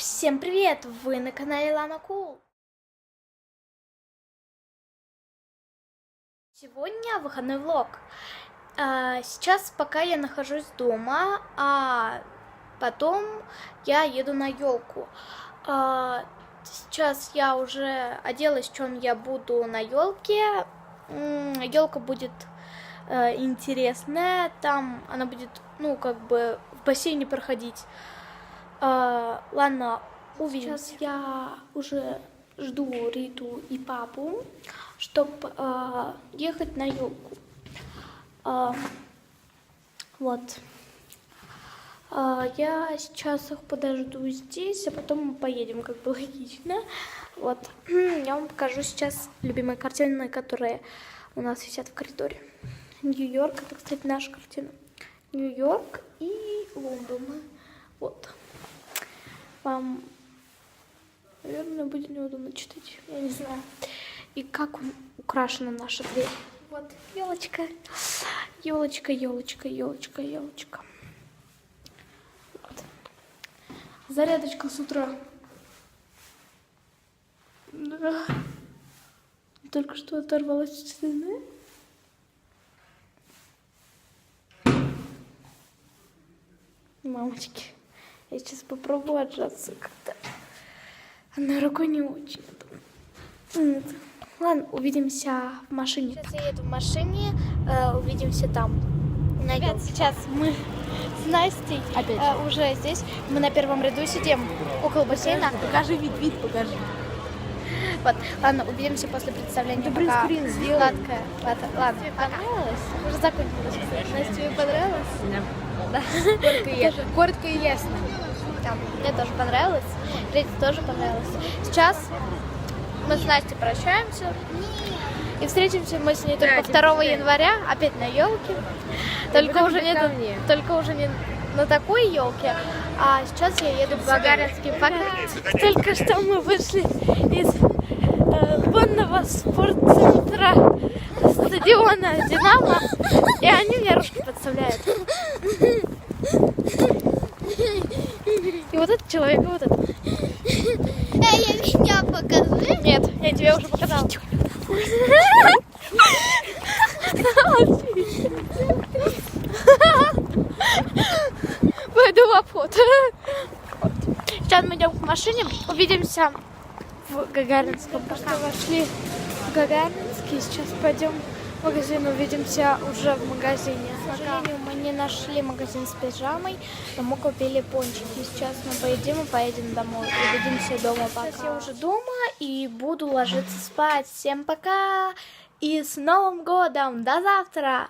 Всем привет! Вы на канале Lana Cool. Сегодня выходной влог. Сейчас пока я нахожусь дома, а потом я еду на елку. Сейчас я уже оделась, в чем я буду на елке. Елка будет интересная, там она будет, в бассейне проходить. Ладно, увидимся. Сейчас я уже жду Риту и папу, чтобы ехать на елку. Вот. Я сейчас их подожду здесь, а потом мы поедем, как бы логично. Вот. Я вам покажу сейчас любимые картины, которые у нас висят в коридоре. Нью-Йорк, это, кстати, наша картина. Нью-Йорк и Лондон. Вот. Вам, наверное, будет неудобно читать, я не знаю. И как украшена наша дверь. Вот елочка, елочка, елочка, елочка, елочка. Вот. Зарядочка с утра. Да. Только что оторвалась от стены. Мамочки. Я сейчас попробую отжаться как-то. Одной рукой не очень. Ладно, увидимся в машине. Сейчас я еду в машине, увидимся там. Ребят, сейчас мы с Настей уже здесь. Мы на первом ряду сидим около бассейна. Покажи вид, покажи. Вот, ладно, увидимся после представления. Ты принтскрин сделай. Сладкая. Ладно, тебе понравилось? Уже закончилось. Настя, тебе понравилось? Да. Коротко и ясно. Мне тоже понравилось. Рите тоже понравилось. Сейчас мы с Настей прощаемся. И встретимся мы с ней только 2 января, опять на елке. Только уже не на такой елке. А сейчас я еду в Гагаринский парк. Только что мы вышли из конного спортцентра стадиона Динамо. И они мне ручки подставляют. И вот этот человек, и вот этот. Я меня покажи. Нет, я тебе уже показала. Пойду в обход. Сейчас мы идем к машине, увидимся в Гагаринском. Просто вошли в Гагаринский, сейчас пойдем в магазин, увидимся уже в магазине. К сожалению, мы не нашли магазин с пижамой, но мы купили пончики. Сейчас мы поедим и поедем домой. Увидимся дома пока. Сейчас я уже дома и буду ложиться спать. Всем пока и с Новым годом! До завтра!